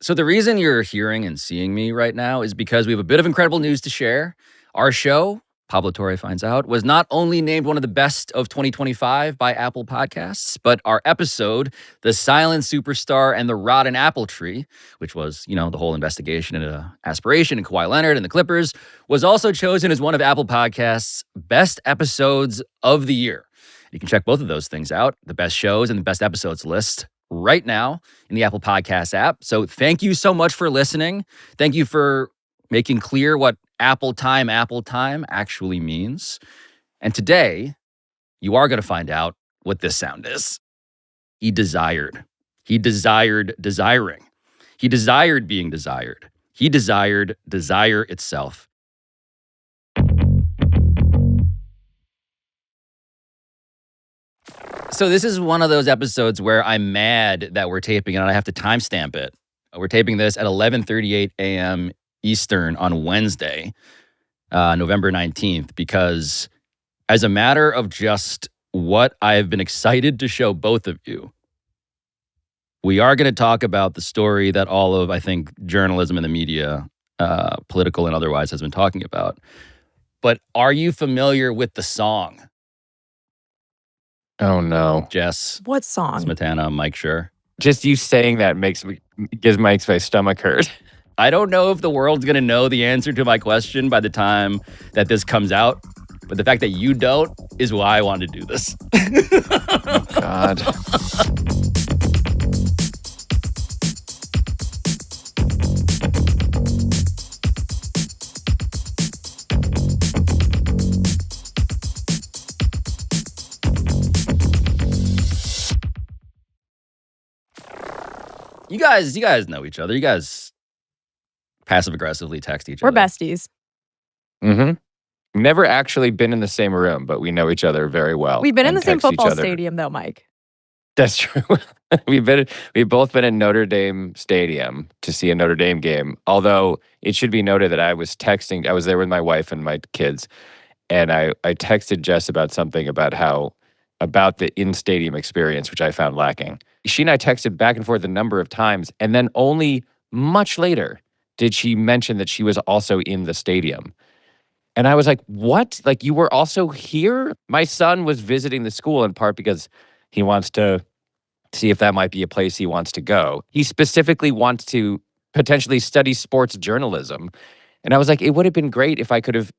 So the reason you're hearing and seeing me right now is because we have a bit of incredible news to share. Our show, Pablo Torre Finds Out, was not only named one of the best of 2025 by Apple Podcasts, but our episode, The Silent Superstar and the Rotten Apple Tree, which was, the whole investigation into aspiration and Kawhi Leonard and the Clippers, was also chosen as one of Apple Podcasts' best episodes of the year. You can check both of those things out, the best shows and the best episodes list, right now in the Apple Podcasts app. So thank you so much for listening. Thank you for making clear what Apple time actually means. And today, you are going to find out what this sound is. He desired. He desired desiring. He desired being desired. He desired desire itself. So this is one of those episodes where I'm mad that we're taping it and I have to timestamp it. We're taping this at 11:38 a.m. Eastern on Wednesday, November 19th, because as a matter of just what I've been excited to show both of you, we are going to talk about the story that all of, I think, journalism and the media, political and otherwise, has been talking about. But are you familiar with the song? Oh, no. Jess. What song? Smetana, Mike Schur. Just you saying that gives my stomach hurt. I don't know if the world's going to know the answer to my question by the time that this comes out, but the fact that you don't is why I wanted to do this. Oh, God. You guys know each other. You guys passive-aggressively text each We're other. besties. Mm-hmm. Never actually been in the same room, but we know each other very well. We've been in the same football stadium, though, Mike. That's true. We've both been in Notre Dame Stadium to see a Notre Dame game. Although it should be noted that I was there with my wife and my kids, and I texted Jess about something about the in-stadium experience, which I found lacking. She and I texted back and forth a number of times, and then only much later did she mention that she was also in the stadium. And I was like, what? Like, you were also here? My son was visiting the school in part because he wants to see if that might be a place he wants to go. He specifically wants to potentially study sports journalism. And I was like, it would have been great if I could have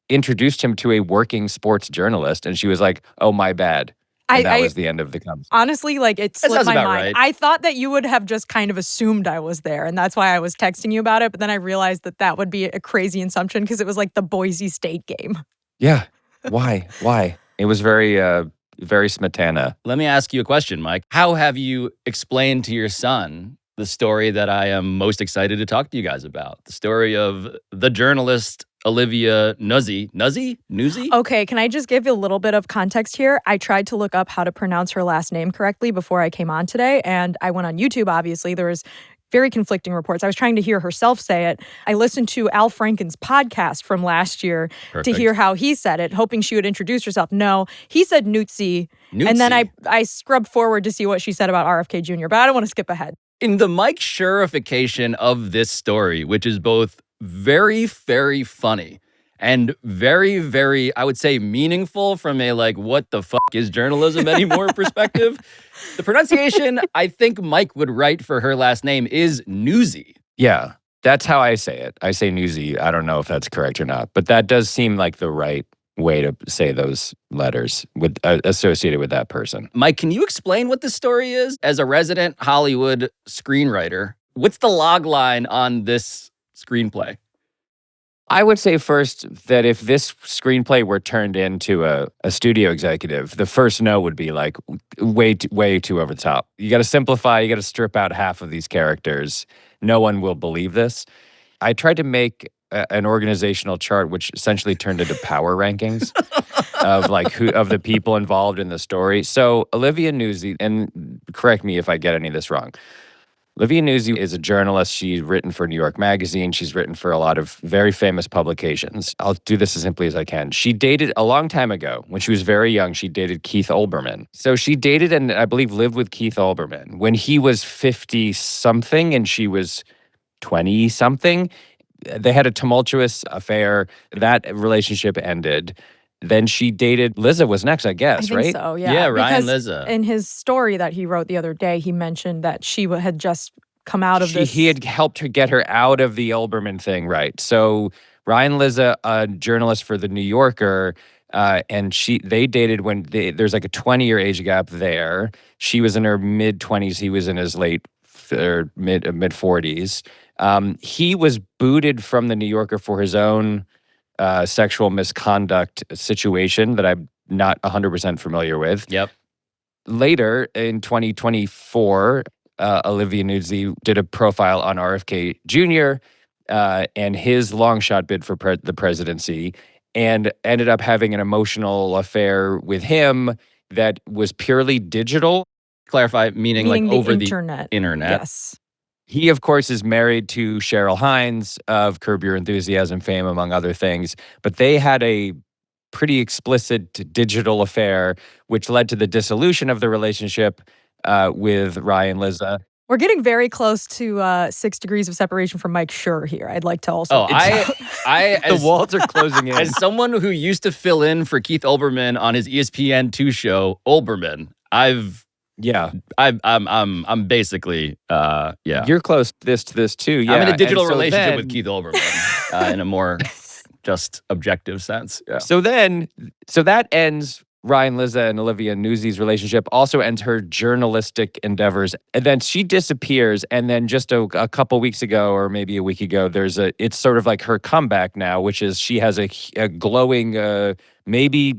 introduced him to a working sports journalist. And she was like, oh, my bad. And that was the end of the conversation. Honestly, it slipped my mind. Right. I thought that you would have just kind of assumed I was there, and that's why I was texting you about it. But then I realized that would be a crazy assumption because it was like the Boise State game. Yeah. Why? It was very, very Smetana. Let me ask you a question, Mike. How have you explained to your son the story that I am most excited to talk to you guys about? The story of the journalist Olivia Nuzzi. Nuzzi? Okay, can I just give you a little bit of context here? I tried to look up how to pronounce her last name correctly before I came on today, and I went on YouTube, obviously. There was very conflicting reports. I was trying to hear herself say it. I listened to Al Franken's podcast from last year to hear how he said it, hoping she would introduce herself. No, he said Nuzzi. And then I scrubbed forward to see what she said about RFK Jr., but I don't want to skip ahead. In the Mike Schurification of this story, which is both very, very funny and very, very, I would say, meaningful from a, what the fuck is journalism anymore perspective. The pronunciation I think Mike would write for her last name is Nuzzi. Yeah, that's how I say it. I say Nuzzi. I don't know if that's correct or not, but that does seem like the right way to say those letters associated with that person. Mike, can you explain what this story is? As a resident Hollywood screenwriter, what's the log line on this screenplay? I would say first that if this screenplay were turned into a studio executive, the first no would be way too over the top. You got to simplify, you got to strip out half of these characters. No one will believe this. I tried to make an organizational chart, which essentially turned into power rankings of the people involved in the story. So Olivia Nuzzi, and correct me if I get any of this wrong. Olivia Nuzzi is a journalist. She's written for New York Magazine. She's written for a lot of very famous publications. I'll do this as simply as I can. She dated, a long time ago, when she was very young, she dated Keith Olbermann. So she dated and I believe lived with Keith Olbermann when he was 50-something and she was 20-something. They had a tumultuous affair. That relationship ended. Then she dated Lizza was next, I guess, I think right? so, yeah. Yeah, Ryan Because Lizza. in his story that he wrote the other day, he mentioned that she had just come out of this. He had helped her get her out of the Olbermann thing, right? So Ryan Lizza, a journalist for The New Yorker, and they dated when there's like a 20-year age gap there. She was in her mid-20s. He was in his mid-40s. He was booted from The New Yorker for his own sexual misconduct situation that I'm not 100% familiar with. Yep. Later in 2024, Olivia Nuzzi did a profile on RFK Jr. And his long shot bid for the presidency, and ended up having an emotional affair with him that was purely digital. Clarify, meaning like the over internet. the internet. Yes. He, of course, is married to Cheryl Hines of Curb Your Enthusiasm fame, among other things. But they had a pretty explicit digital affair, which led to the dissolution of the relationship with Ryan Lizza. We're getting very close to 6 degrees of separation from Mike Schur here. I'd like to also. The walls are closing in. As someone who used to fill in for Keith Olbermann on his ESPN2 show, Olbermann, I'm basically, yeah. You're close to this too. Yeah. I'm in a digital so relationship with Keith Olbermann in a more just objective sense. Yeah. So that ends Ryan Lizza and Olivia Nuzzi's relationship, also ends her journalistic endeavors. And then she disappears. And then just a couple weeks ago, or maybe a week ago, it's sort of like her comeback now, which is she has a glowing, maybe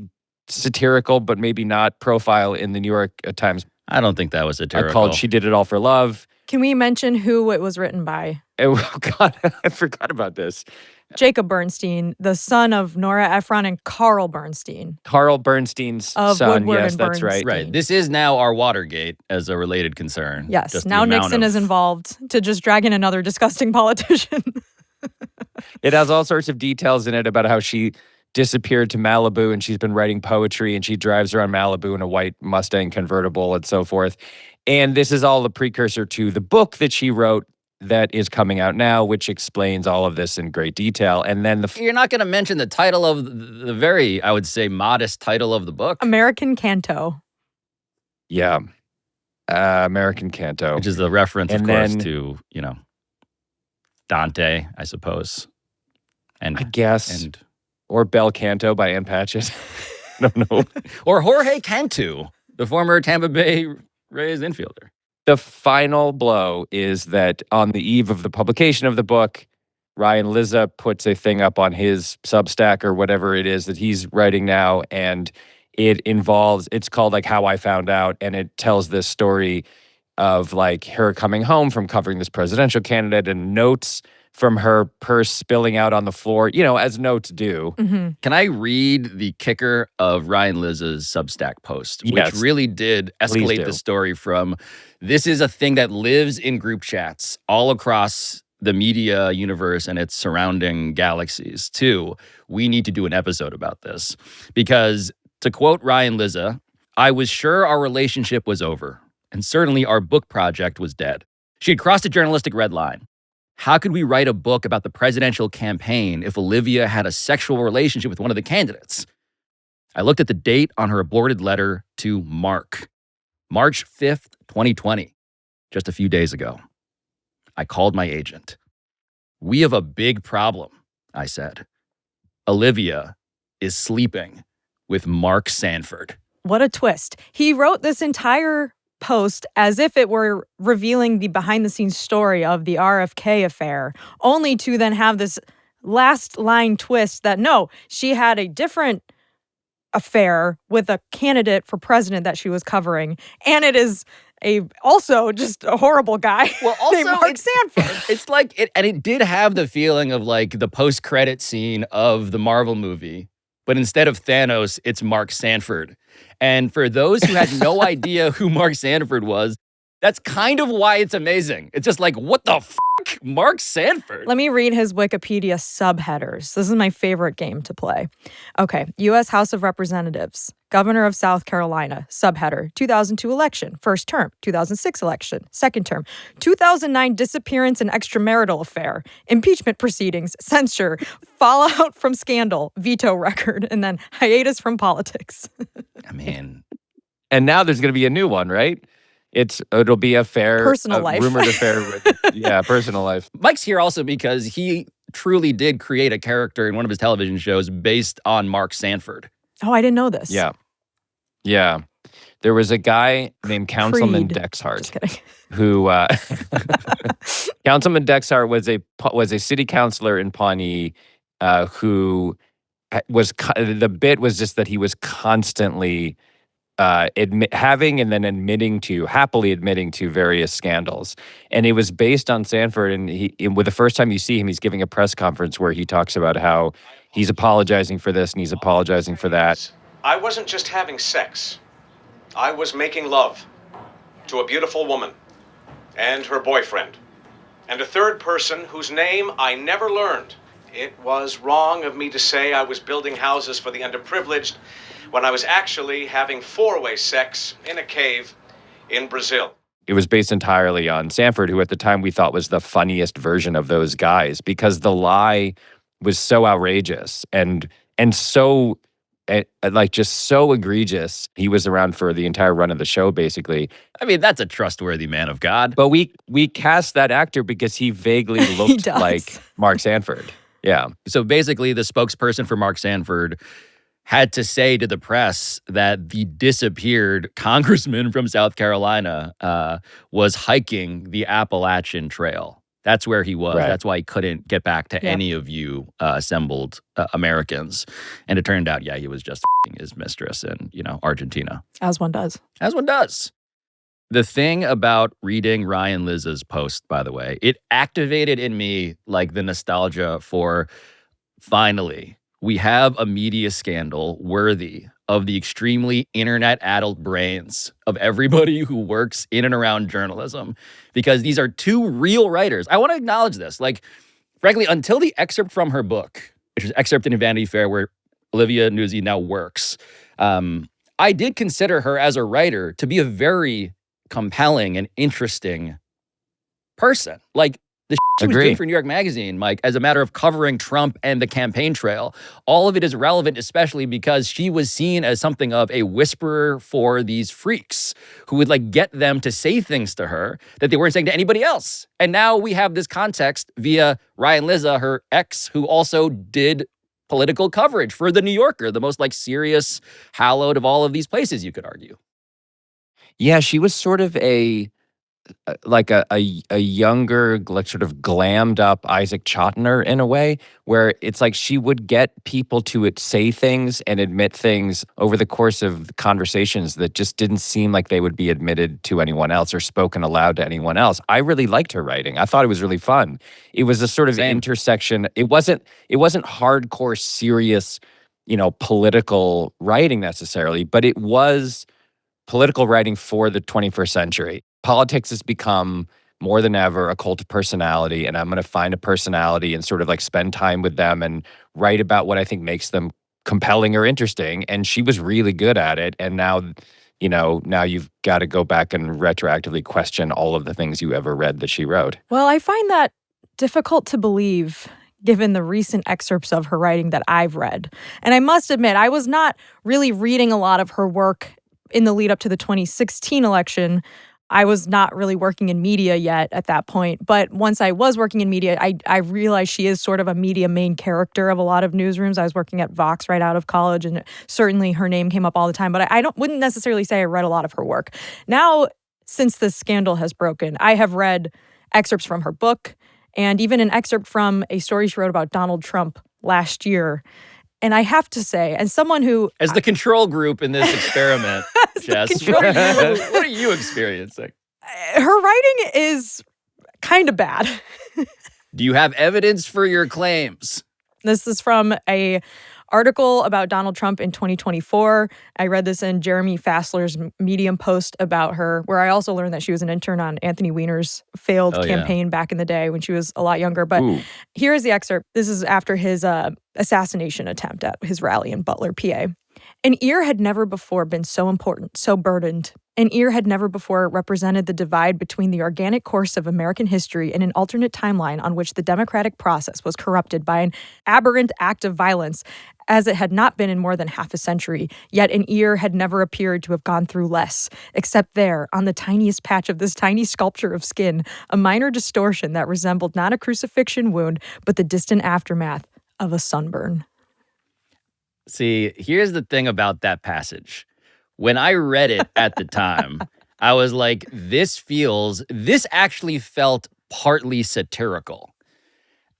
satirical, but maybe not profile in the New York Times. I don't think that was satirical. Called She Did It All for Love. Can we mention who it was written by? Oh, God, I forgot about this. Jacob Bernstein, the son of Nora Ephron and Carl Bernstein. Carl Bernstein's of son. Woodward Yes, and that's Bernstein. right. Right. This is now our Watergate as a related concern. Yes. Just Now Nixon is involved to just drag in another disgusting politician. It has all sorts of details in it about how she disappeared to Malibu and she's been writing poetry and she drives around Malibu in a white Mustang convertible and so forth. And this is all a precursor to the book that she wrote that is coming out now, which explains all of this in great detail. And then You're not going to mention the title of the very, I would say, modest title of the book. American Canto. Yeah. American Canto. Which is a reference, And of course, then- to, Dante, I suppose. And I guess. And Or Bel Canto by Ann Patchett. I don't know. or Jorge Cantu, the former Tampa Bay Rays infielder. The final blow is that on the eve of the publication of the book, Ryan Lizza puts a thing up on his Substack or whatever it is that he's writing now, and it's called like How I Found Out, and it tells this story of like her coming home from covering this presidential candidate and notes from her purse spilling out on the floor, as notes do. Mm-hmm. Can I read the kicker of Ryan Lizza's Substack post, Yes. which really did escalate do. the story from this is a thing that lives in group chats all across the media universe and its surrounding galaxies, to we need to do an episode about this. Because, to quote Ryan Lizza, I was sure our relationship was over, and certainly our book project was dead. She had crossed a journalistic red line. How could we write a book about the presidential campaign if Olivia had a sexual relationship with one of the candidates? I looked at the date on her aborted letter to Mark. March 5th, 2020, just a few days ago. I called my agent. We have a big problem, I said. Olivia is sleeping with Mark Sanford. What a twist. He wrote this entire post as if it were revealing the behind-the-scenes story of the RFK affair, only to then have this last line twist that, no, she had a different affair with a candidate for president that she was covering, and it is also just a horrible guy named Mark Sanford. It's like, it did have the feeling of like the post-credit scene of the Marvel movie, but instead of Thanos, it's Mark Sanford. And for those who had no idea who Mark Sanford was, that's kind of why it's amazing. It's just like, what the fuck? Mark Sanford? Let me read his Wikipedia subheaders. This is my favorite game to play. Okay, U.S. House of Representatives. governor of South Carolina. Subheader, 2002 election, first term, 2006 election, second term, 2009 disappearance and extramarital affair, impeachment proceedings, censure, fallout from scandal, veto record, and then hiatus from politics. I mean, And now there's going to be a new one, right? It'll be a fair, Personal life. rumored affair with, personal life. Mike's here also because he truly did create a character in one of his television shows based on Mark Sanford. Oh, I didn't know this. Yeah. There was a guy named Councilman Creed. Dexhart. Just kidding. Who Councilman Dexhart was a city councilor in Pawnee who was the bit was just that he was constantly happily admitting to various scandals, and it was based on Sanford. And with the first time you see him, he's giving a press conference where he talks about how he's apologizing for this and he's apologizing for that. I wasn't just having sex. I was making love to a beautiful woman and her boyfriend and a third person whose name I never learned. It was wrong of me to say I was building houses for the underprivileged when I was actually having four-way sex in a cave in Brazil. It was based entirely on Sanford, who at the time we thought was the funniest version of those guys, because the lie was so outrageous and so just so egregious. He was around for the entire run of the show, basically. I mean, that's a trustworthy man of God. But we cast that actor because he vaguely looked like Mark Sanford. Yeah. So basically, the spokesperson for Mark Sanford had to say to the press that the disappeared congressman from South Carolina was hiking the Appalachian Trail. That's where he was. Right. That's why he couldn't get back to any of you assembled Americans. And it turned out, he was just his mistress in, Argentina. As one does. As one does. The thing about reading Ryan Lizza's post, by the way, it activated in me like the nostalgia for finally, we have a media scandal worthy of the extremely internet-addled brains of everybody who works in and around journalism, because these are two real writers. I want to acknowledge this. Like, frankly, until the excerpt from her book, which is Excerpt in Vanity Fair, where Olivia Nuzzi now works, I did consider her as a writer to be a very compelling and interesting person. Like, the she was doing for New York Magazine, Mike, as a matter of covering Trump and the campaign trail, all of it is relevant, especially because she was seen as something of a whisperer for these freaks who would get them to say things to her that they weren't saying to anybody else. And now we have this context via Ryan Lizza, her ex, who also did political coverage for The New Yorker, the most serious, hallowed of all of these places, you could argue. Yeah, she was sort of a younger, sort of glammed up Isaac Chotiner in a way, where it's like she would get people to say things and admit things over the course of conversations that just didn't seem like they would be admitted to anyone else or spoken aloud to anyone else. I really liked her writing. I thought it was really fun. It was a sort of intersection. It wasn't hardcore, serious, political writing necessarily, but it was political writing for the 21st century. Politics has become more than ever a cult of personality, and I'm going to find a personality and sort of spend time with them and write about what I think makes them compelling or interesting. And she was really good at it. And now you've got to go back and retroactively question all of the things you ever read that she wrote. Well, I find that difficult to believe, given the recent excerpts of her writing that I've read. And I must admit, I was not really reading a lot of her work in the lead up to the 2016 election. I was not really working in media yet at that point. But once I was working in media, I realized she is sort of a media main character of a lot of newsrooms. I was working at Vox right out of college, and certainly her name came up all the time. But I wouldn't necessarily say I read a lot of her work. Now, since this scandal has broken, I have read excerpts from her book and even an excerpt from a story she wrote about Donald Trump last year. And I have to say, as someone who... As the control group in this experiment, Jess, what are you experiencing? Her writing is kind of bad. Do you have evidence for your claims? This is from a article about Donald Trump in 2024. I read this in Jeremy Fassler's Medium post about her, where I also learned that she was an intern on Anthony Weiner's failed campaign back in the day when she was a lot younger. But here's the excerpt. This is after his assassination attempt at his rally in Butler, PA. An ear had never before been so important, so burdened. An ear had never before represented the divide between the organic course of American history and an alternate timeline on which the democratic process was corrupted by an aberrant act of violence, as it had not been in more than half a century. Yet an ear had never appeared to have gone through less, except there, on the tiniest patch of this tiny sculpture of skin, a minor distortion that resembled not a crucifixion wound, but the distant aftermath of a sunburn. See, here's the thing about that passage. When I read it at the time, I was like, this actually felt partly satirical.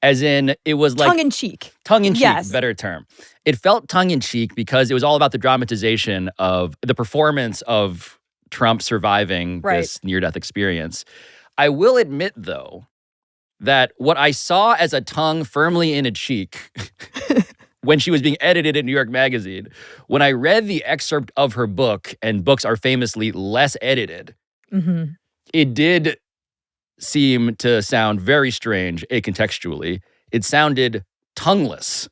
As in, it was like... Tongue-in-cheek. Tongue-in-cheek, yes. Better term. It felt tongue-in-cheek because it was all about the dramatization of the performance of Trump surviving this near-death experience. I will admit, though, that what I saw as a tongue firmly in a cheek... when she was being edited in New York Magazine, when I read the excerpt of her book, and books are famously less edited, it did seem to sound very strange, acontextually. It sounded tongueless.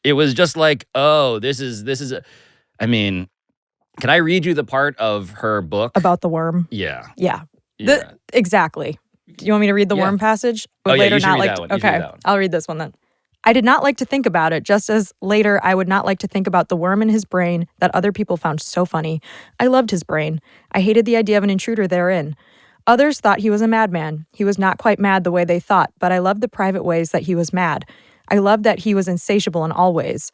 It was just like, oh, this is I mean, can I read you the part of her book? About the worm? Yeah. Yeah. Exactly. Do you want me to read the worm passage? Would later not like to, okay, I'll read this one then. I did not like to think about it, just as later I would not like to think about the worm in his brain that other people found so funny. I loved his brain. I hated the idea of an intruder therein. Others thought he was a madman. He was not quite mad the way they thought, but I loved the private ways that he was mad. I loved that he was insatiable in all ways,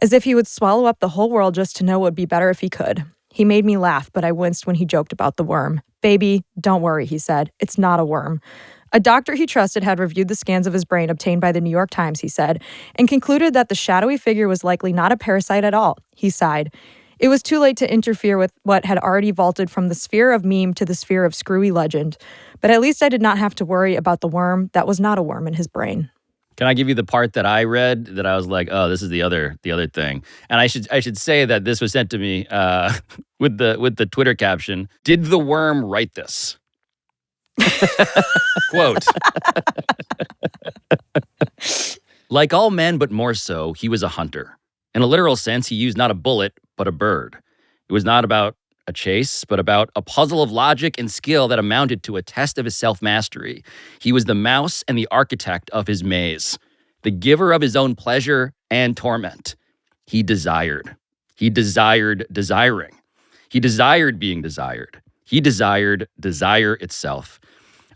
as if he would swallow up the whole world just to know what would be better if he could. He made me laugh, but I winced when he joked about the worm. Baby, don't worry, he said. It's not a worm. A doctor he trusted had reviewed the scans of his brain obtained by the New York Times, he said, and concluded that the shadowy figure was likely not a parasite at all. He sighed. It was too late to interfere with what had already vaulted from the sphere of meme to the sphere of screwy legend. But at least I did not have to worry about the worm that was not a worm in his brain. Can I give you the part that I read that I was like, oh, this is the other thing? And I should say that this was sent to me with the Twitter caption, "Did the worm write this?" Quote, "Like all men, but more so, he was a hunter. In a literal sense, he used not a bullet, but a bird. It was not about a chase, but about a puzzle of logic and skill that amounted to a test of his self-mastery. He was the mouse and the architect of his maze, the giver of his own pleasure and torment. He desired. He desired desiring. He desired being desired. He desired desire itself.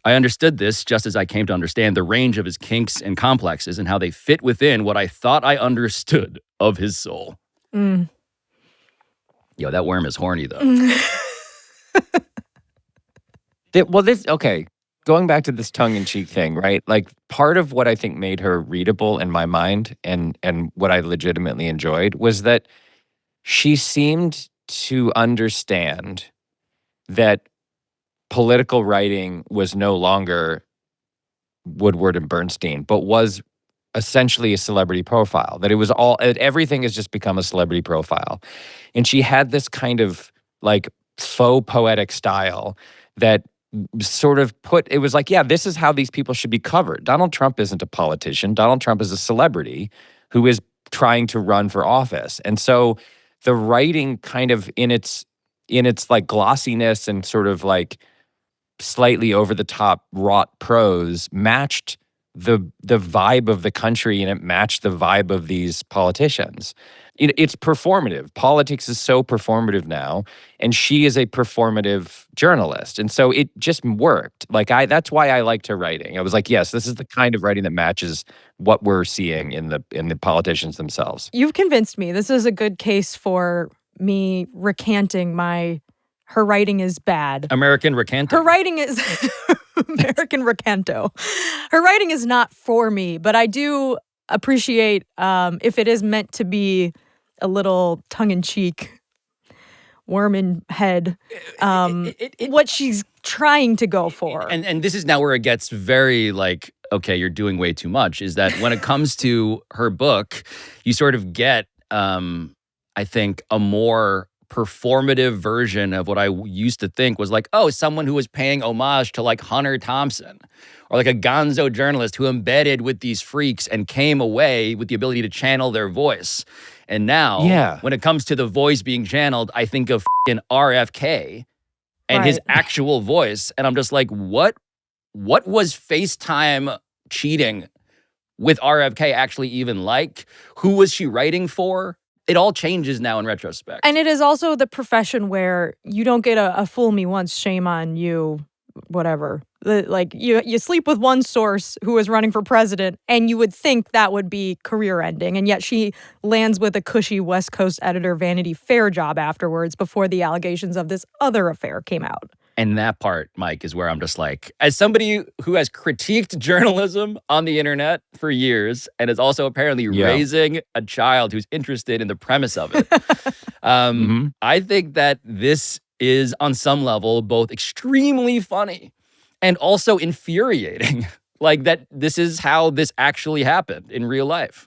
I understood this just as I came to understand the range of his kinks and complexes and how they fit within what I thought I understood of his soul." Yo, that worm is horny, though. Okay, going back to this tongue-in-cheek thing, right? Like, part of what I think made her readable in my mind and what I legitimately enjoyed was that she seemed to understand that political writing was no longer Woodward and Bernstein, but was essentially a celebrity profile, that it was everything has just become a celebrity profile. And she had this kind of like faux poetic style that sort of it was like, yeah, this is how these people should be covered. Donald Trump isn't a politician. Donald Trump is a celebrity who is trying to run for office. And so the writing kind of in its like glossiness and sort of like slightly over the top wrought prose matched the vibe of the country, and it matched the vibe of these politicians. It's performative. Politics is so performative now, and she is a performative journalist, and so it just worked. Like that's why I liked her writing. I was like, yes, this is the kind of writing that matches what we're seeing in the politicians themselves. You've convinced me. This is a good case for me recanting her writing is bad. American recanto. Her writing is American recanto. Her writing is not for me, but I do appreciate if it is meant to be a little tongue-in-cheek, worm in head, what she's trying to go for. And this is now where it gets very like, okay, you're doing way too much, is that when it comes to her book, you sort of get I think, a more performative version of what I used to think was like, oh, someone who was paying homage to like Hunter Thompson or like a gonzo journalist who embedded with these freaks and came away with the ability to channel their voice. And now, when it comes to the voice being channeled, I think of f***ing RFK and his actual voice. And I'm just like, what was FaceTime cheating with RFK actually even like? Who was she writing for? It all changes now in retrospect. And it is also the profession where you don't get a fool me once, shame on you, whatever. Like you sleep with one source who is running for president, and you would think that would be career ending. And yet she lands with a cushy West Coast editor Vanity Fair job afterwards before the allegations of this other affair came out. And that part, Mike, is where I'm just like, as somebody who has critiqued journalism on the internet for years and is also apparently raising a child who's interested in the premise of it, I think that this is on some level both extremely funny and also infuriating. Like that this is how this actually happened in real life.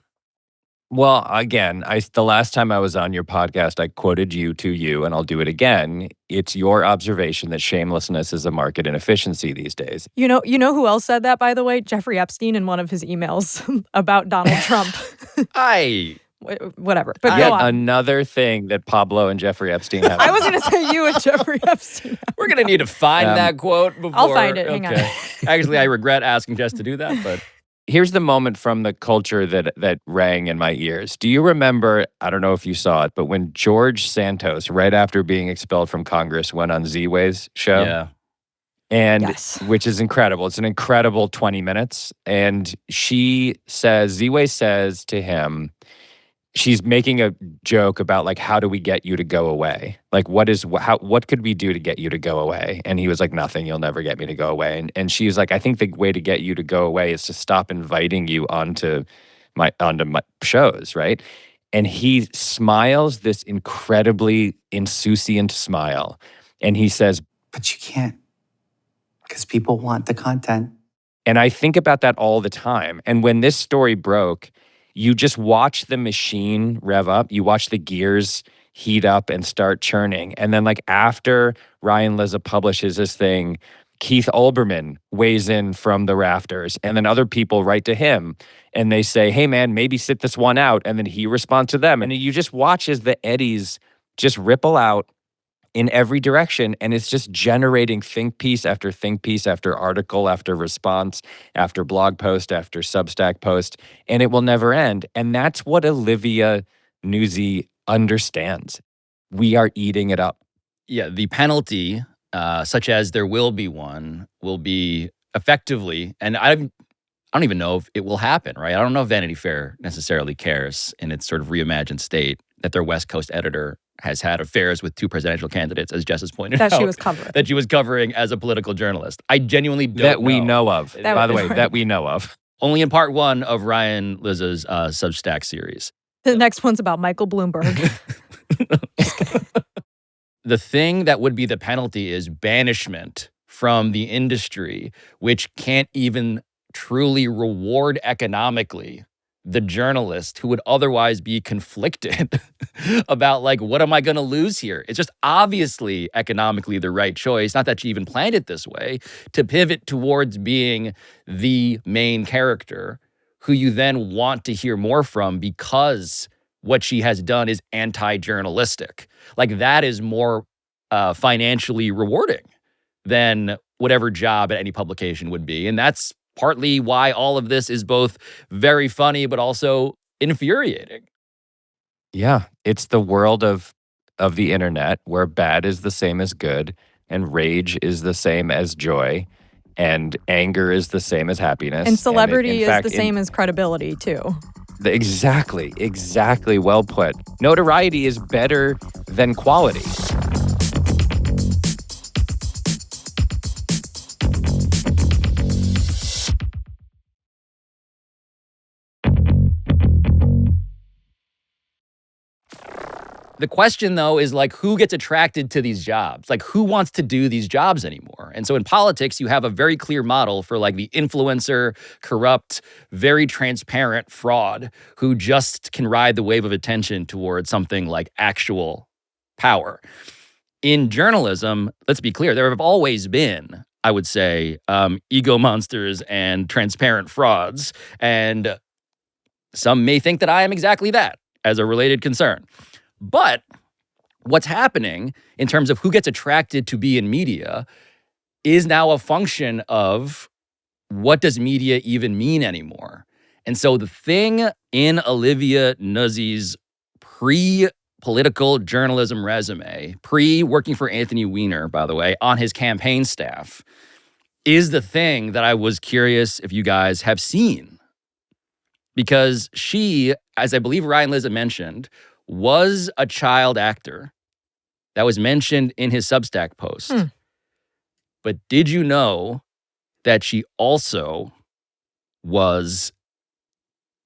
Well, again, the last time I was on your podcast, I quoted you to you, and I'll do it again. It's your observation that shamelessness is a market inefficiency these days. You know who else said that, by the way? Jeffrey Epstein in one of his emails about Donald Trump. Whatever. But yet go on. Another thing that Pablo and Jeffrey Epstein have. I was going to say you and Jeffrey Epstein. We're going to need to find that quote before. I'll find it. Hang on. Actually, I regret asking Jess to do that, but... Here's the moment from the culture that rang in my ears. Do you remember, I don't know if you saw it, but when George Santos, right after being expelled from Congress, went on Z-Way's show? Yeah. And which is incredible. It's an incredible 20 minutes. And Z-Way says to him, she's making a joke about like, how do we get you to go away? Like, what could we do to get you to go away? And he was like, nothing, you'll never get me to go away. And she's like, I think the way to get you to go away is to stop inviting you onto my shows, right? And he smiles this incredibly insouciant smile. And he says, but you can't, because people want the content. And I think about that all the time. And when this story broke, you just watch the machine rev up. You watch the gears heat up and start churning. And then like after Ryan Lizza publishes his thing, Keith Olbermann weighs in from the rafters. And then other people write to him and they say, hey man, maybe sit this one out. And then he responds to them. And you just watch as the eddies just ripple out in every direction, and it's just generating think piece after think piece after article after response after blog post after Substack post, and it will never end. And that's what Olivia Nuzzi understands. We are eating it up. Yeah, the penalty, such as there will be one, will be effectively, and I don't even know if it will happen, right? I don't know if Vanity Fair necessarily cares in its sort of reimagined state that their West Coast editor has had affairs with two presidential candidates, as Jess has pointed out. That she was covering. That she was covering as a political journalist. I genuinely don't know. That we know of. By the way, that we know of. Only in part one of Ryan Lizza's Substack series. The next one's about Michael Bloomberg. The thing that would be the penalty is banishment from the industry, which can't even truly reward economically the journalist who would otherwise be conflicted about like, what am I going to lose here? It's just obviously economically the right choice, not that she even planned it this way, to pivot towards being the main character who you then want to hear more from because what she has done is anti-journalistic. Like that is more financially rewarding than whatever job at any publication would be. And that's partly why all of this is both very funny, but also infuriating. Yeah, it's the world of the internet where bad is the same as good, and rage is the same as joy, and anger is the same as happiness. And celebrity is the same as credibility, too. Exactly. Well put. Notoriety is better than quality. The question, though, is like, who gets attracted to these jobs? Like, who wants to do these jobs anymore? And so in politics, you have a very clear model for like the influencer, corrupt, very transparent fraud who just can ride the wave of attention towards something like actual power. In journalism, let's be clear, there have always been, I would say, ego monsters and transparent frauds. And some may think that I am exactly that as a related concern. But what's happening in terms of who gets attracted to be in media is now a function of what does media even mean anymore? And so the thing in Olivia Nuzzi's pre-political journalism resume, pre-working for Anthony Weiner, by the way, on his campaign staff, is the thing that I was curious if you guys have seen. Because she, as I believe Ryan Lizza mentioned, was a child actor. That was mentioned in his Substack post. But did you know that she also was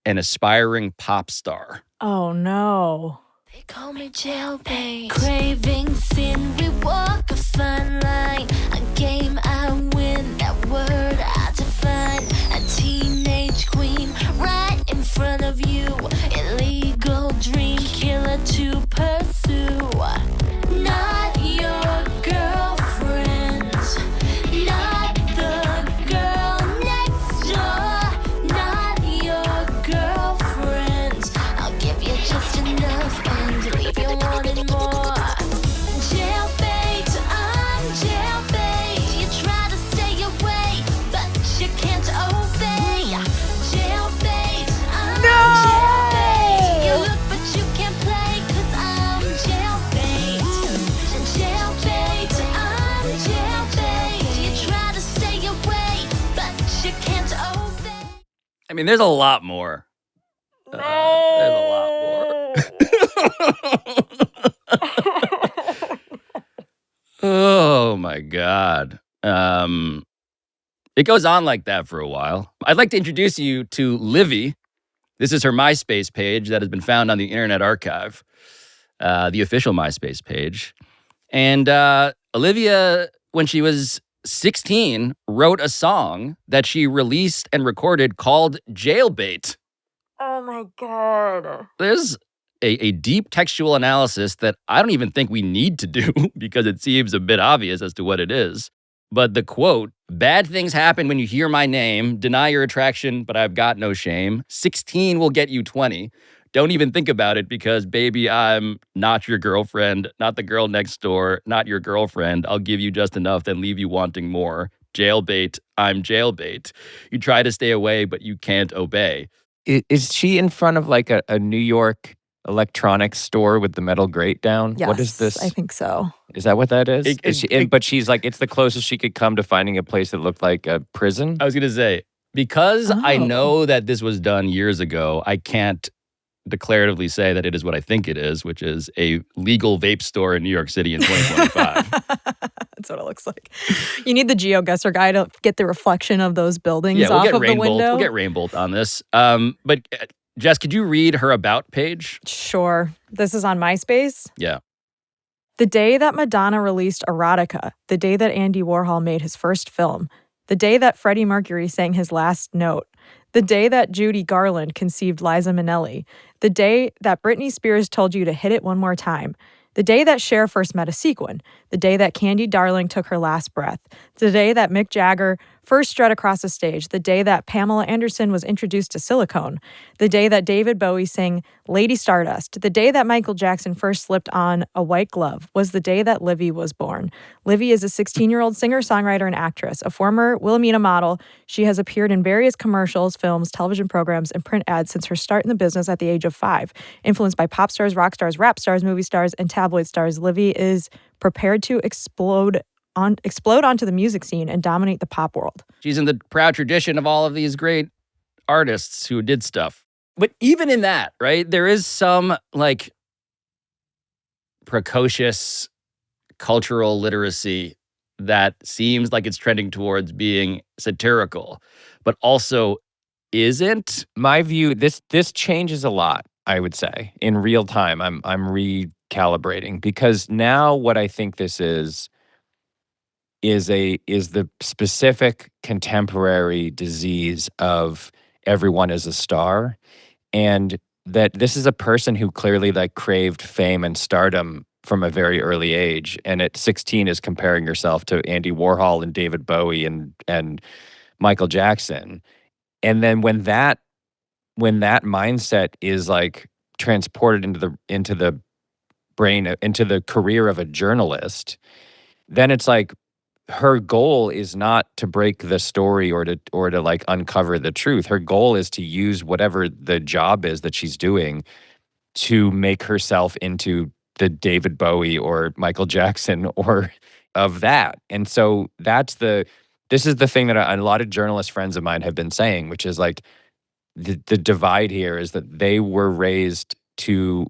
an aspiring pop star? Oh, no. They call me Jailbait. Craving sin, we walk a fine line. A game I win, that word I define. A teenage queen right in front of you. Illegal dream killer to pursue. Not your girlfriend. Not the girl next door. Not your girlfriend. I'll give you just enough and leave you wanting more. Jailbait, I'm jailbait. You try to stay away, but you can't obey. Jailbait, I'm jailbait. You look but you can't play, 'cause I'm jailbait. Jailbait, I'm jailbait. You try to stay away, but you can't obey. I mean, there's a lot more. There's a lot more. Oh, my God. It goes on like that for a while. I'd like to introduce you to Livvy. This is her MySpace page that has been found on the Internet Archive, the official MySpace page. And Olivia, when she was 16, wrote a song that she released and recorded called Jailbait. Oh, my God. There's a deep textual analysis that I don't even think we need to do because it seems a bit obvious as to what it is. But the quote, "Bad things happen when you hear my name. Deny your attraction, but I've got no shame. 16 will get you 20. Don't even think about it because, baby, I'm not your girlfriend, not the girl next door, not your girlfriend. I'll give you just enough, then leave you wanting more. Jailbait, I'm jailbait. You try to stay away, but you can't obey." Is she in front of like a New York electronics store with the metal grate down? Yes, What is this? I think so. Is that what that is? It- But she's like, it's the closest she could come to finding a place that looked like a prison. I was going to say, because I Oh. know that this was done years ago, I can't declaratively say that it is what I think it is, which is a legal vape store in New York City in 2025. That's what it looks like. You need the GeoGuessr guy to get the reflection of those buildings Yeah, we'll off get of the Rainbolt. window. We'll get Rainbolt on this. But Jess, could you read her about page? Sure. This is on MySpace. Yeah. The day that Madonna released Erotica, the day that Andy Warhol made his first film, the day that Freddie Mercury sang his last note, the day that Judy Garland conceived Liza Minnelli, the day that Britney Spears told you to hit it one more time, the day that Cher first met a sequin, the day that Candy Darling took her last breath, the day that Mick Jagger first strut across a stage, the day that Pamela Anderson was introduced to silicone, the day that David Bowie sang Lady Stardust, the day that Michael Jackson first slipped on a white glove was the day that Livvy was born. Livvy is a 16-year-old singer, songwriter, and actress, a former Wilhelmina model. She has appeared in various commercials, films, television programs, and print ads since her start in the business at the age of 5. Influenced by pop stars, rock stars, rap stars, movie stars, and tabloid stars, Livvy is prepared to explode onto the music scene and dominate the pop world. She's in the proud tradition of all of these great artists who did stuff. But even in that, right, there is some like precocious cultural literacy that seems like it's trending towards being satirical, but also isn't. My view, this changes a lot, I would say, in real time. I'm calibrating, because now what I think this is the specific contemporary disease of everyone is a star, and that this is a person who clearly like craved fame and stardom from a very early age, and at 16 is comparing yourself to Andy Warhol and David Bowie and Michael Jackson. And then when that mindset is like transported into the brain, into the career of a journalist, then it's like her goal is not to break the story or to like uncover the truth. Her goal is to use whatever the job is that she's doing to make herself into the David Bowie or Michael Jackson or of that. And so this is the thing that a lot of journalist friends of mine have been saying, which is like the divide here is that they were raised to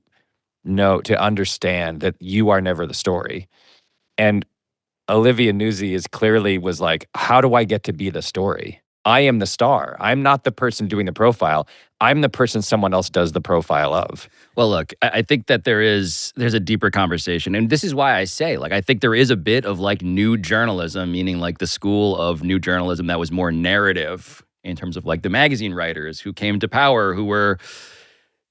understand that you are never the story. And Olivia Nuzzi was like, how do I get to be the story? I am the star. I'm not the person doing the profile. I'm the person someone else does the profile of. Well, look, I think that there's a deeper conversation. And this is why I say, like, I think there is a bit of like new journalism, meaning like the school of new journalism that was more narrative in terms of like the magazine writers who came to power, who were,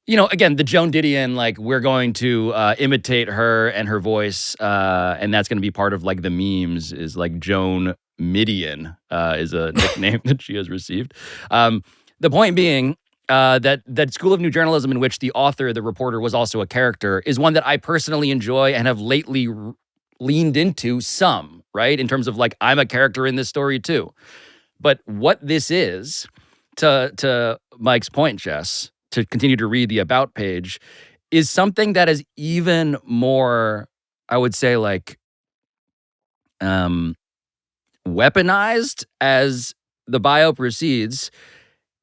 you know, again, the Joan Didion, like, we're going to imitate her and her voice, and that's going to be part of, like, the memes, is, like, Joan Midian is a nickname that she has received. The point being that school of new journalism in which the author, the reporter, was also a character is one that I personally enjoy and have lately leaned into some, right? In terms of, like, I'm a character in this story, too. But what this is, to Mike's point, Jess, to continue to read the about page, is something that is even more, I would say, like, weaponized as the bio proceeds.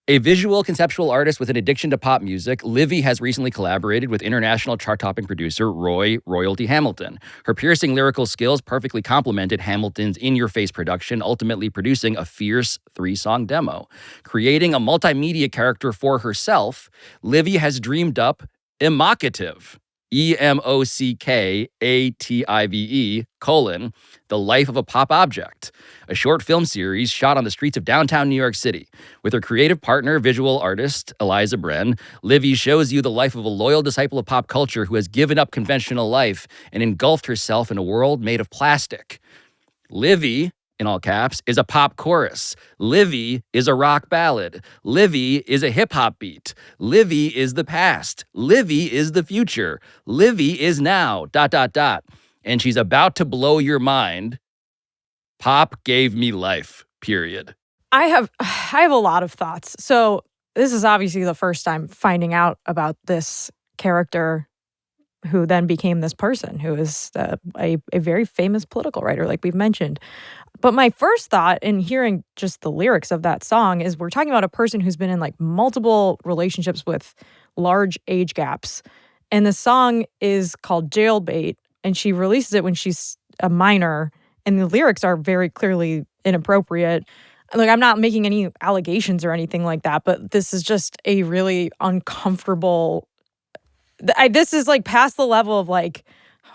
A visual conceptual artist with an addiction to pop music, Livvy has recently collaborated with international chart-topping producer Roy Royalty Hamilton. Her piercing lyrical skills perfectly complemented Hamilton's in-your-face production, ultimately producing a fierce 3-song demo. Creating a multimedia character for herself, Livvy has dreamed up Emocative, EMOCKATIVE, The Life of a Pop Object, a short film series shot on the streets of downtown New York City. With her creative partner, visual artist Eliza Bren, Livvy shows you the life of a loyal disciple of pop culture who has given up conventional life and engulfed herself in a world made of plastic. Livvy, in all caps, is a pop chorus. Livvy is a rock ballad. Livvy is a hip-hop beat. Livvy is the past. Livvy is the future. Livvy is now, ... And she's about to blow your mind. Pop gave me life, period. I have a lot of thoughts. So this is obviously the first time finding out about this character who then became this person who is a very famous political writer, like we've mentioned. But my first thought in hearing just the lyrics of that song is we're talking about a person who's been in like multiple relationships with large age gaps. And the song is called Jailbait, and she releases it when she's a minor, and the lyrics are very clearly inappropriate. Like, I'm not making any allegations or anything like that, but this is just a really uncomfortable... this is like past the level of like,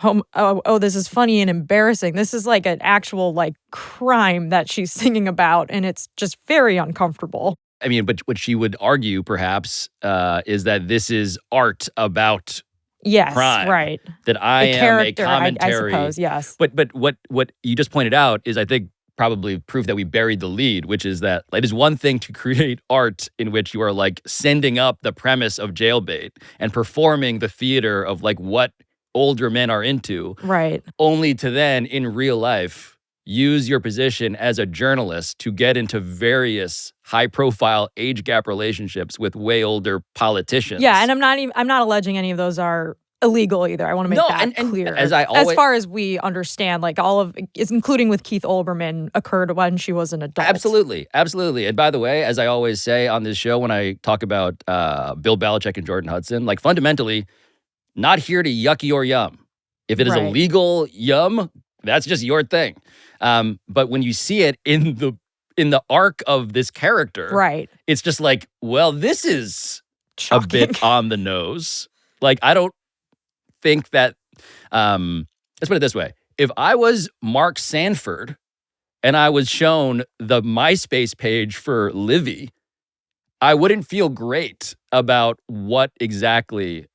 this is funny and embarrassing. This is like an actual like crime that she's singing about, and it's just very uncomfortable. I mean, but what she would argue, perhaps, is that this is art about crime. Right. That I am a commentary. I suppose, yes. But what you just pointed out is, I think, probably proof that we buried the lead, which is that it is one thing to create art in which you are like sending up the premise of Jailbait and performing the theater of like what older men are into. Right. Only to then, in real life, use your position as a journalist to get into various high-profile age gap relationships with way older politicians. Yeah, and I'm not alleging any of those are illegal either. I want to make that clear. As far as we understand, like all of it's including with Keith Olbermann occurred when she was an adult. Absolutely. And by the way, as I always say on this show when I talk about Bill Belichick and Jordan Hudson, like fundamentally, not here to yuck your yum. If it is a legal yum, that's just your thing. But when you see it in the arc of this character, right, it's just like, well, this is shocking. A bit on the nose. Like, I don't think that Let's put it this way. If I was Mark Sanford and I was shown the MySpace page for Livvy, I wouldn't feel great about what exactly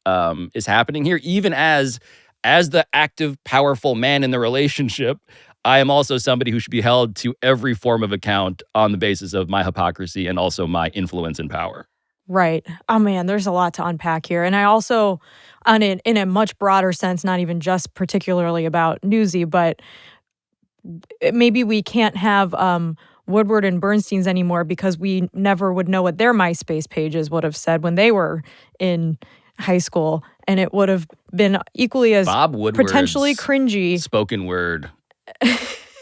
is happening here. Even as the active, powerful man in the relationship, I am also somebody who should be held to every form of account on the basis of my hypocrisy and also my influence and power. Right. Oh man, there's a lot to unpack here. And I also, in a much broader sense, not even just particularly about Nuzzi, but maybe we can't have Woodward and Bernstein's anymore because we never would know what their MySpace pages would have said when they were in high school. And it would have been equally as Bob Woodward's potentially cringy spoken word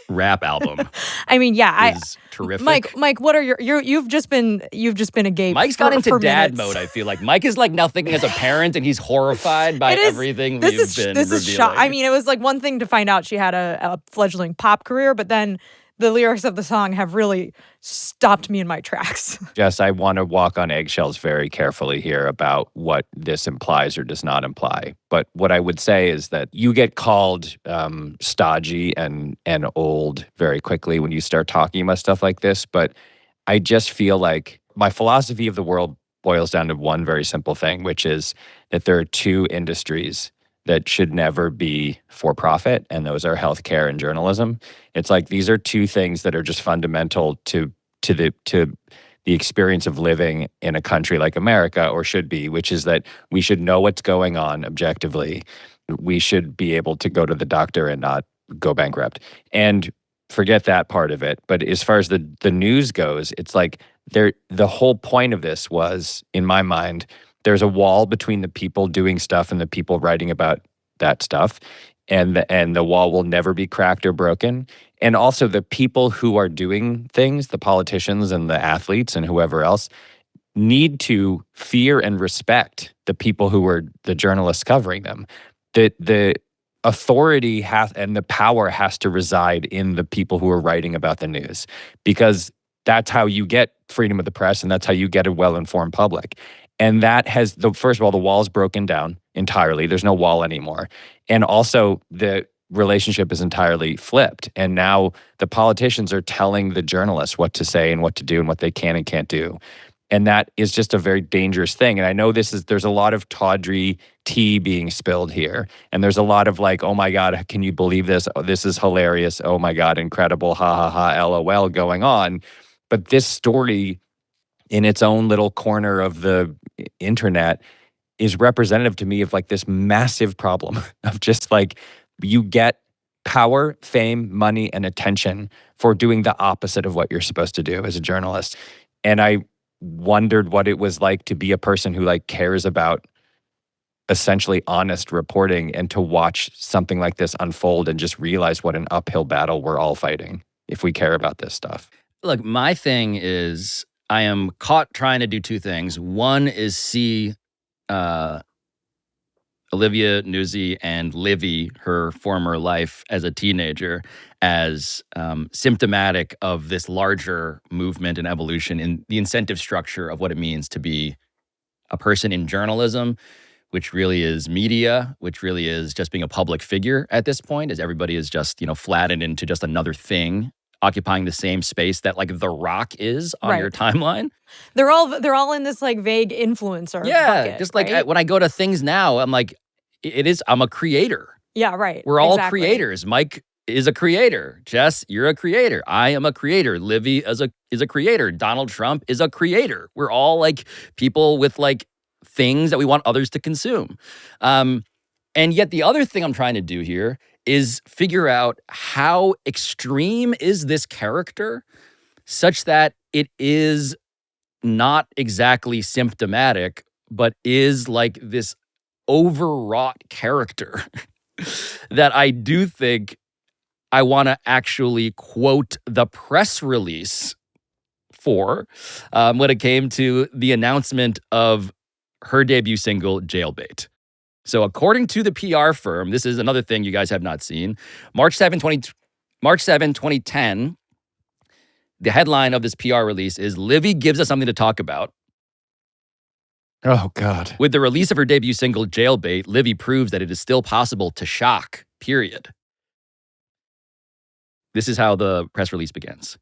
rap album. I mean, yeah, is terrific. Mike, what are you've just been a gay. Mike's got into for dad minutes. mode. I feel like Mike is like nothing as a parent, and he's horrified by everything we've been This is revealing. I mean, it was like one thing to find out she had a fledgling pop career, but then the lyrics of the song have really stopped me in my tracks. Jess, I want to walk on eggshells very carefully here about what this implies or does not imply. But what I would say is that you get called stodgy and old very quickly when you start talking about stuff like this. But I just feel like my philosophy of the world boils down to one very simple thing, which is that there are two industries that should never be for profit, and those are healthcare and journalism. It's like these are two things that are just fundamental to the experience of living in a country like America, or should be, which is that we should know what's going on objectively. We should be able to go to the doctor and not go bankrupt. And forget that part of it. But as far as the news goes, it's like the whole point of this was, in my mind, there's a wall between the people doing stuff and the people writing about that stuff. And the wall will never be cracked or broken. And also the people who are doing things, the politicians and the athletes and whoever else, need to fear and respect the people who are the journalists covering them. The authority and the power has to reside in the people who are writing about the news, because that's how you get freedom of the press and that's how you get a well-informed public. And that has, first of all, the wall's broken down entirely. There's no wall anymore. And also the relationship is entirely flipped. And now the politicians are telling the journalists what to say and what to do and what they can and can't do. And that is just a very dangerous thing. And I know there's a lot of tawdry tea being spilled here. And there's a lot of like, oh my God, can you believe this? Oh, this is hilarious. Oh my God, incredible. Ha ha ha, LOL going on. But this story in its own little corner of the internet is representative to me of like this massive problem of just like you get power, fame, money, and attention for doing the opposite of what you're supposed to do as a journalist. And I wondered what it was like to be a person who like cares about essentially honest reporting and to watch something like this unfold and just realize what an uphill battle we're all fighting if we care about this stuff. Look, my thing is I am caught trying to do two things. One is see Olivia Nuzzi and Livvy, her former life as a teenager, as symptomatic of this larger movement and evolution in the incentive structure of what it means to be a person in journalism, which really is media, which really is just being a public figure at this point, as everybody is just, flattened into just another thing, occupying the same space that like The Rock is on your timeline. They're all in this like vague influencer bucket, just like right? when I go to things now, I'm like, I'm a creator. Yeah, right. We're all exactly. creators. Mike is a creator. Jess, you're a creator. I am a creator. Livvy is a creator. Donald Trump is a creator. We're all like people with like things that we want others to consume. And yet the other thing I'm trying to do here is figure out how extreme is this character such that it is not exactly symptomatic, but is like this overwrought character that I do think I want to actually quote the press release for when it came to the announcement of her debut single, Jailbait. So according to the PR firm, this is another thing you guys have not seen, March 7, 2010, the headline of this PR release is Livvy gives us something to talk about. Oh, God. With the release of her debut single, Jailbait, Livvy proves that it is still possible to shock, period. This is how the press release begins.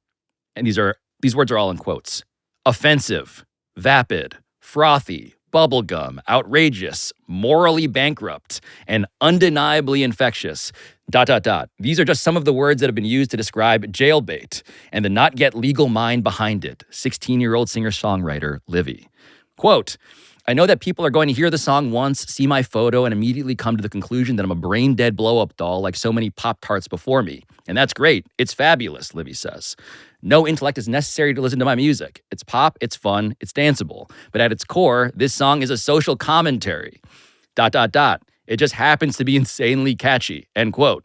And these words are all in quotes. Offensive, vapid, frothy, bubblegum, outrageous, morally bankrupt, and undeniably infectious, ... These are just some of the words that have been used to describe Jailbait and the not yet legal mind behind it, 16-year-old singer-songwriter Livvy. Quote, I know that people are going to hear the song once, see my photo, and immediately come to the conclusion that I'm a brain-dead blow-up doll like so many Pop-Tarts before me. And that's great. It's fabulous, Livvy says. No intellect is necessary to listen to my music. It's pop, it's fun, it's danceable. But at its core, this song is a social commentary. ... It just happens to be insanely catchy, end quote.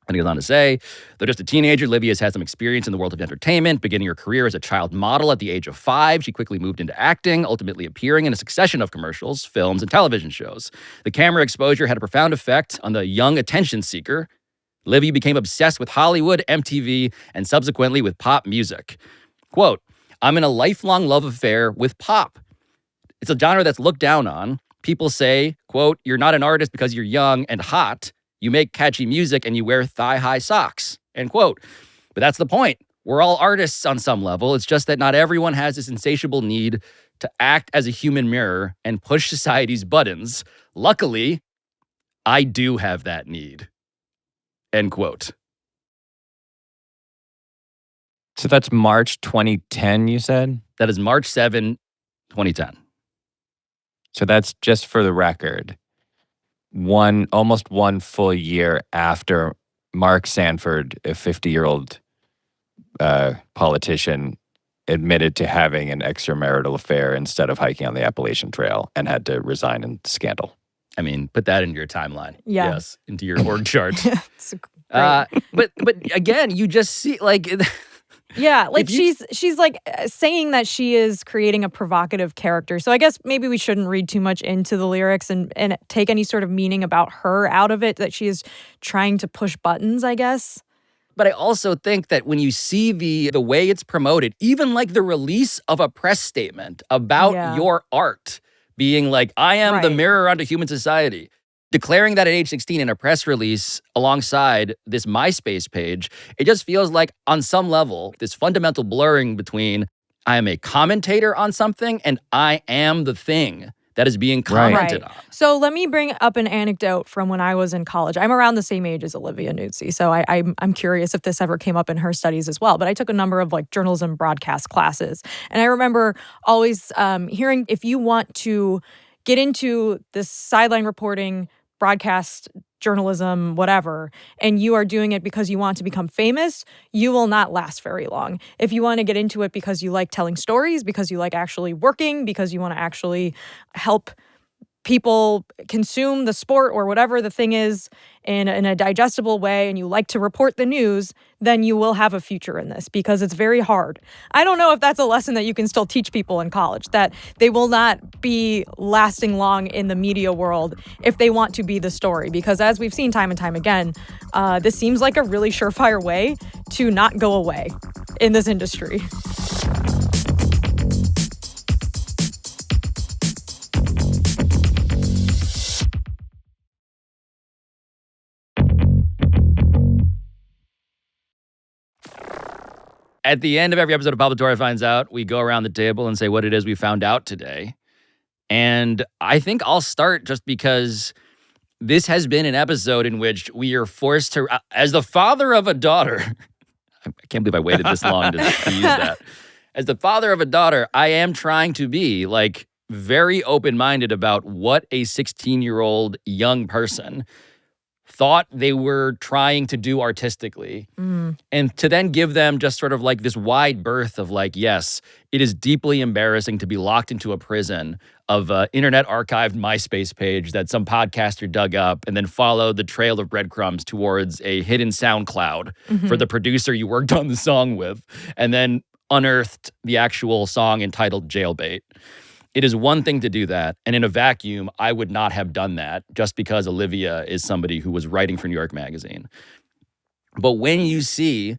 And he goes on to say, though just a teenager, Livvy has had some experience in the world of entertainment. Beginning her career as a child model at the age of 5, she quickly moved into acting, ultimately appearing in a succession of commercials, films, and television shows. The camera exposure had a profound effect on the young attention seeker. Livvy became obsessed with Hollywood, MTV, and subsequently with pop music. Quote, I'm in a lifelong love affair with pop. It's a genre that's looked down on. People say, quote, you're not an artist because you're young and hot. You make catchy music and you wear thigh-high socks, end quote. But that's the point. We're all artists on some level. It's just that not everyone has this insatiable need to act as a human mirror and push society's buttons. Luckily, I do have that need, end quote. So that's March 2010, you said? That is March 7, 2010. So that's just for the record. Almost one full year after Mark Sanford, a 50-year-old politician, admitted to having an extramarital affair instead of hiking on the Appalachian Trail and had to resign in scandal. I mean, put that into your timeline. Yeah. Yes, into your org chart. It's great. But again, you just see like... Yeah, like If you- she's like saying that she is creating a provocative character. So I guess maybe we shouldn't read too much into the lyrics and take any sort of meaning about her out of it, that she is trying to push buttons, I guess. But I also think that when you see the way it's promoted, even like the release of a press statement about your art being like, I am the Right. mirror unto human society. Declaring that at age 16 in a press release alongside this MySpace page, it just feels like on some level, this fundamental blurring between I am a commentator on something and I am the thing that is being commented on. So let me bring up an anecdote from when I was in college. I'm around the same age as Olivia Nuzzi, so I'm curious if this ever came up in her studies as well. But I took a number of like journalism broadcast classes, and I remember always hearing, if you want to get into this sideline reporting, broadcast journalism, whatever, and you are doing it because you want to become famous, you will not last very long. If you want to get into it because you like telling stories, because you like actually working, because you want to actually help people consume the sport or whatever the thing is in a digestible way, and you like to report the news, then you will have a future in this, because it's very hard. I don't know if that's a lesson that you can still teach people in college, that they will not be lasting long in the media world if they want to be the story, because as we've seen time and time again, this seems like a really surefire way to not go away in this industry. At the end of every episode of Pablo Torre Finds Out, we go around the table and say what it is we found out today. And I think I'll start just because this has been an episode in which we are forced to, as the father of a daughter, I can't believe I waited this long to use that. As the father of a daughter, I am trying to be like very open-minded about what a 16-year-old young person thought they were trying to do artistically, and to then give them just sort of like this wide berth of like, yes, it is deeply embarrassing to be locked into a prison of an internet archived MySpace page that some podcaster dug up and then followed the trail of breadcrumbs towards a hidden SoundCloud for the producer you worked on the song with, and then unearthed the actual song entitled Jailbait. It is one thing to do that, and in a vacuum, I would not have done that just because Olivia is somebody who was writing for New York Magazine. But when you see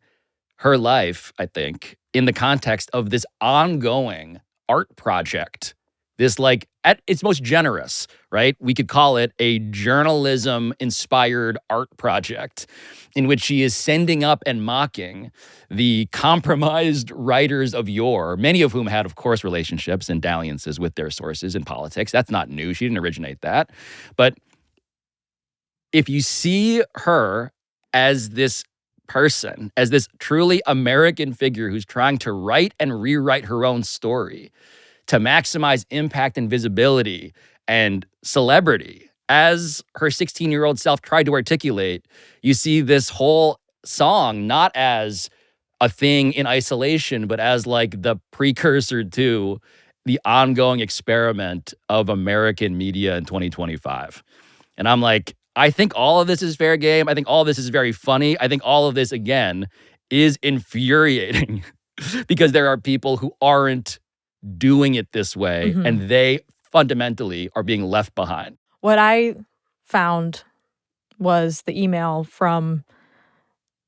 her life, I think, in the context of this ongoing art project This, like, at its most generous, right? We could call it a journalism-inspired art project in which she is sending up and mocking the compromised writers of yore, many of whom had, of course, relationships and dalliances with their sources in politics. That's not new. She didn't originate that. But if you see her as this person, as this truly American figure who's trying to write and rewrite her own story to maximize impact and visibility and celebrity, as her 16-year-old self tried to articulate, you see this whole song not as a thing in isolation, but as like the precursor to the ongoing experiment of American media in 2025. And I'm like, I think all of this is fair game. I think all of this is very funny. I think all of this, again, is infuriating because there are people who aren't doing it this way, and they fundamentally are being left behind. What I found was the email from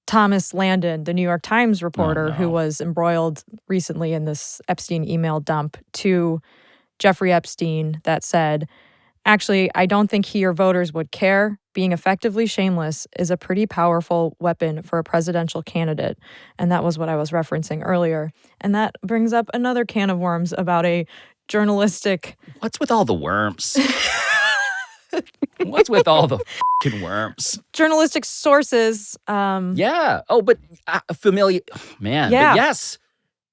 Thomas Landon, the New York Times reporter who was embroiled recently in this Epstein email dump to Jeffrey Epstein that said, actually, I don't think he or voters would care. Being effectively shameless is a pretty powerful weapon for a presidential candidate. And that was what I was referencing earlier. And that brings up another can of worms about a journalistic... What's with all the worms? What's with all the fucking worms? Journalistic sources. Yeah. Oh, but familiar... Oh, man. Yeah. But yes.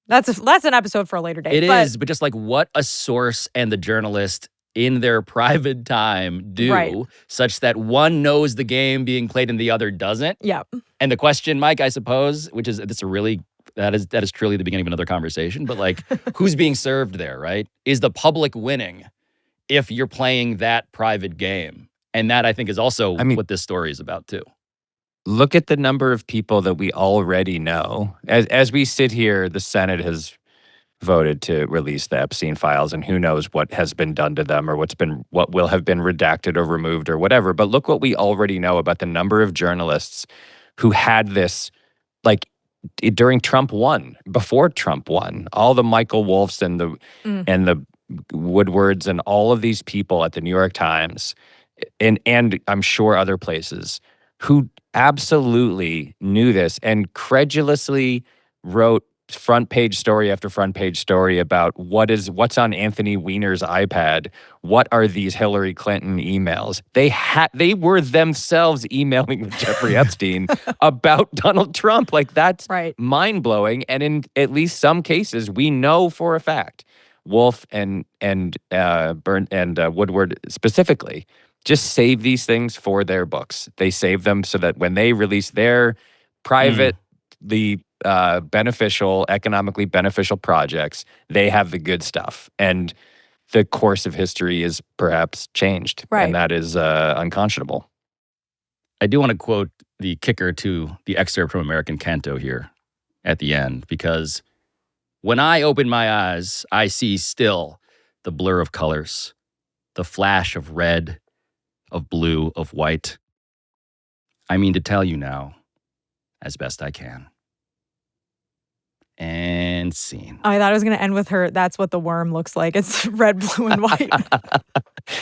That's an episode for a later date. It is, but just like what a source and the journalist in their private time do, such that one knows the game being played and the other doesn't. Yeah. And the question, Mike, I suppose, which is that is truly the beginning of another conversation, but like who's being served there, right? Is the public winning if you're playing that private game? And that I think is also what this story is about too. Look at the number of people that we already know. As we sit here, the Senate has voted to release the Epstein files, and who knows what has been done to them or what will have been redacted or removed or whatever. But look what we already know about the number of journalists who had this, like during Trump won, before Trump won, all the Michael Wolffs and the Woodwards and all of these people at the New York Times and I'm sure other places who absolutely knew this and credulously wrote front page story after front page story about what's on Anthony Weiner's iPad. What are these Hillary Clinton emails? They were themselves emailing with Jeffrey Epstein about Donald Trump. Like that's mind blowing. And in at least some cases, we know for a fact, Wolff and Woodward specifically just save these things for their books. They save them so that when they release their privately economically beneficial projects, they have the good stuff. And the course of history is perhaps changed. And that is unconscionable. I do want to quote the kicker to the excerpt from American Canto here at the end, because when I open my eyes, I see still the blur of colors, the flash of red, of blue, of white. I mean to tell you now, as best I can. And scene. Oh, I thought I was going to end with her. That's what the worm looks like. It's red, blue, and white.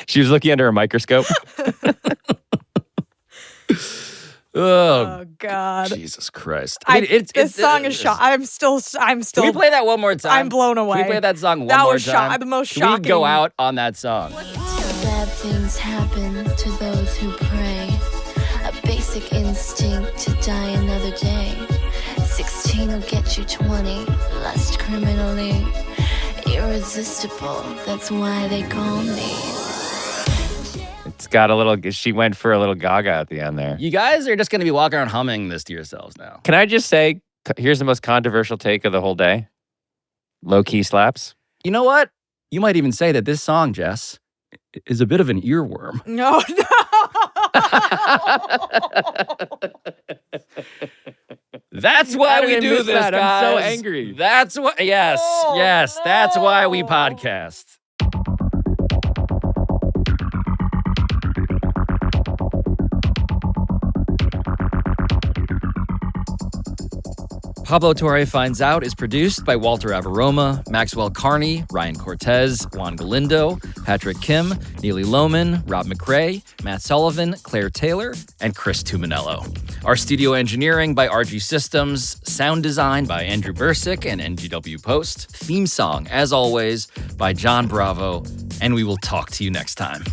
She was looking under a microscope. Oh, God. Jesus Christ. I mean, this song is shot. I'm still. Can we play that one more time? I'm blown away. Can we play that song one more time? The most Can shocking. we go out on that song? Bad things happen to those who pray. A basic instinct to die another day. 16 will get you 20, lust criminally. Irresistible, that's why they call me. It's got a little, she went for a little gaga at the end there. You guys are just going to be walking around humming this to yourselves now. Can I just say, here's the most controversial take of the whole day. Low-key slaps. You know what? You might even say that this song, Jess, is a bit of an earworm. No. That's why we do this, guys. I'm so angry. That's what. Yes, that's why we podcast. Pablo Torre Finds Out is produced by Walter Averoma, Maxwell Carney, Ryan Cortez, Juan Galindo, Patrick Kim, Neely Lohman, Rob McRae, Matt Sullivan, Claire Taylor, and Chris Tuminello. Our studio engineering by RG Systems, sound design by Andrew Bursick and NGW Post, theme song, as always, by John Bravo, and we will talk to you next time.